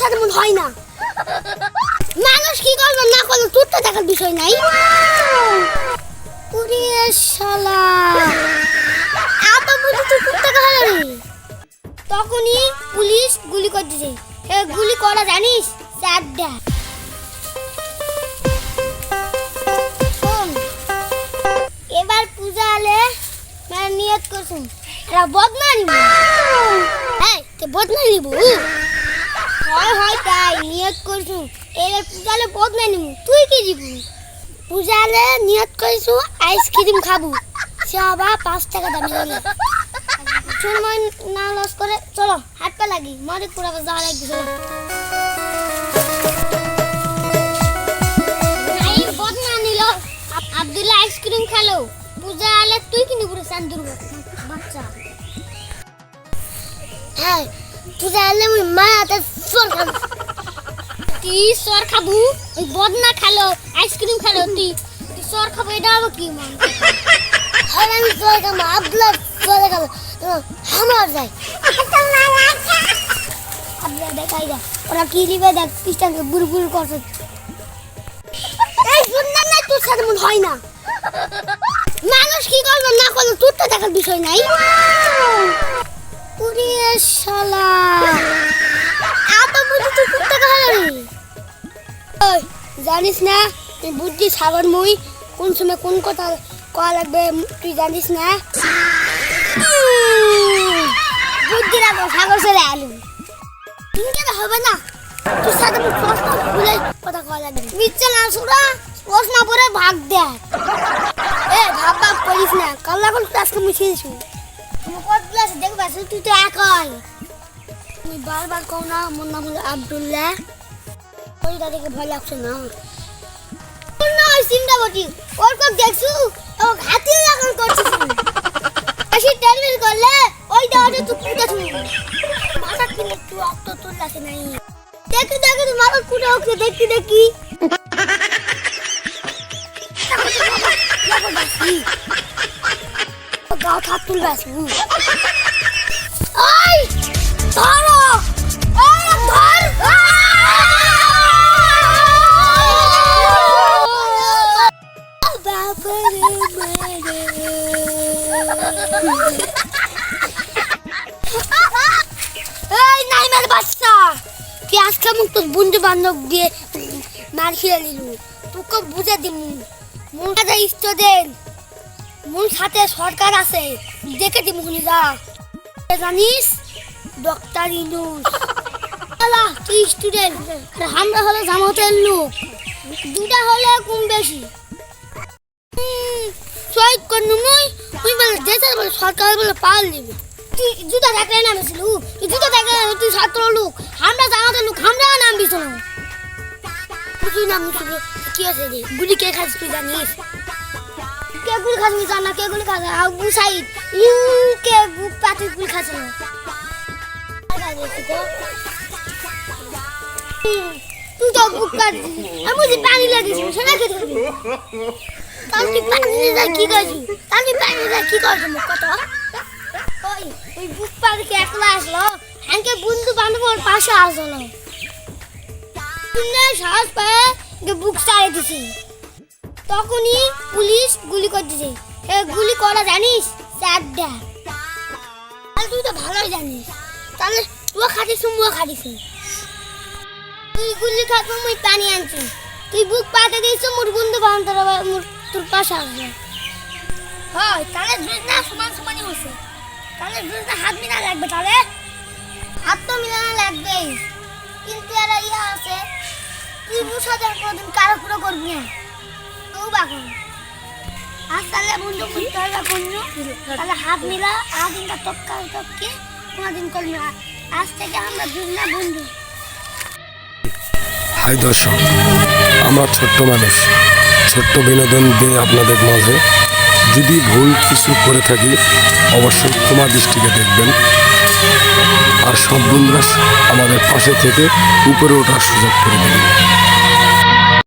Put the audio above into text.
সাথে মন হয় না। মানুষ কি করবে না করবে তোর তো দেখার বিষয় নাই। পুরি শালা আতো বুঝি তুই কুত্তা খালা রে। তখনই পুলিশ গুলি করে দিছে। গুলি করা জানিস চারটা। এবার পূজা আলে মানে নিয়ত করছুন এরা বদনা নিব। হ্যাঁ তে বদনা নিব হয় হয় তাই নিয়ত করছুন এবার পূজা আলে বদনা নিব। তুই কি দিব? পূজা আলে নিয়ত করছু আইসক্রিম খাবো সবা 5 টাকা দামি হলে সময় না লস করে চলো হাত পা লাগি মরে পুরা যাওয়া লাগবে। চলো বদনা নিল আব্দুল্লাহ আইসক্রিম খেলো পূজা আলে তুই কিনে পুরো চান্দুর বাচ্চা। হ্যাঁ পূজা আলে ওই মায়াতে সর খাবো। তুই সর খাবো ওই বদনা খেলো আইসক্রিম খেলো তুই সর খাবো এটা হবে কি মান? আর আমি সর খাবো আব্দুল্লাহ সর খাবো আমার যাই আব্দুল্লাহ দেখাই যা ওরা কি দিবে দেখ পিছটাকে বুড়বুড় করছে। এই শুননা না তোর সাথে মন হয় না। মানুষ কি করবে না করবে তোর তো দেখার বিষয় নাই। পুরি শালা আতো বুঝি তুই কুত্তা খালা রে। ওই জানিস না তুই বুদ্ধি সাগর মুই কোন সময় কোন কথা কয়া লাগবে তুই জানিস না? বুদ্ধি রাখো সাগর ছেলে আলু কিন্তু হবে না তোর সাথে প্রশ্ন ভুলে কথা কয়া লাগবে। মিথ্যে না শুরা প্রশ্ন পরে ভাগ দেয়। এ ভাব ভাব করিস না কাল এখন ক্লাসকে মুছিয়েছি তুমি কত ক্লাসে দেখবে তুই তো একাই। তুমি বারবার কও না মোর নাম হলো আব্দুল্লাহ ওই দাদিকে ভয় লাগছে না না ওই সিমটা বটি ওর কত দেখছু ও হাতে লাগান করছিস বেশি টেনশন করলে ওই দাওয়াটা তুই কুটা তুমি মাথা কিনে তুই অত তোর লাগে নাই। দেখি দেখি তুই মাথা কুটা ওকে দেখি দেখি গাও থাক তুই বাসু। ওই ধরো ওই ধর এই নাইমের বাচ্চা কি আজকে মুখ তোর বন্ধু বান্ধব দিয়ে মার খেয়ে নিলু তোকে বুঝে দিমু মোর কাছে স্টুডেন্ট মোর সাথে সরকার আছে দেখে দিমু যা জানিস ডক্টর ইনুস আলা তুই স্টুডেন্ট আর আমরা হলো জামাতের লোক দুটা হলে কম বেশি শহীদ করনু নই তুই বলে দেশের বলে সরকার বলে পাল দিবে। তুই জুতা দেখলে নামেছিল তুই জুতা দেখলে তুই ছাত্র লোক আমরা জামাতের লোক আমরা নামবি শোনো তুই নাম কি আছে রে গুলি কে খাস তুই জানিস? কে গুলি খাস জানা কে গুলি খাস আবু সাইদ ইউ কে বুক পাতি গুলি খাস না তুই তো বুক পাতি আমি যে পানি লাগিস সেটা কে ধরবি তাহলে পানি যা কি করছিস তাহলে পানি যা কি করছিস মুখ কথা ওই ওই বুক পাতিকে একলা আসলো হ্যাংকে বন্ধু বান্ধবের পাশে আসলো সাহস পায় বুক চালিয়ে দিছি তখনই পুলিশ গুলি করে দিছে। গুলি করা জানিস চারটা। তুই তো ভালোই জানিস তাহলে তুই খাটিস মুও খাটিস তুই গুলি খাবো মুই পানি আনছি তুই বুক পাতে দিয়েছ মোর বন্ধু বান্ধব তোর পাশে আসবে হয় তাহলে দুজনা সমান সমানই হয়েছে তাহলে দুজনা হাত মিলা লাগবে তাহলে হাত তো মিলানো লাগবেই কিন্তু এরা ইয়া আছে তুই মুসাদের কোনদিন কারো পুরো করবি না তো বাকন আজ তাহলে বন্ধু করতে হবে কোনো তাহলে হাত মিলা আদিনটা তক্কাল তক্কে কোনদিন করবি না আজ থেকে আমরা দুজনা বন্ধু। হাই দর্শক আমরা ছোট্ট মানুষ ছোট্ট বিনোদন দিয়ে আপনাদের মাঝে যদি ভুল কিছু করে থাকি অবশ্যই ক্ষমা দৃষ্টিকে দেখবেন আর সব বন্ধুরা আমাদের পাশে থেকে উপরে ওঠার সুযোগ করে দেবেন।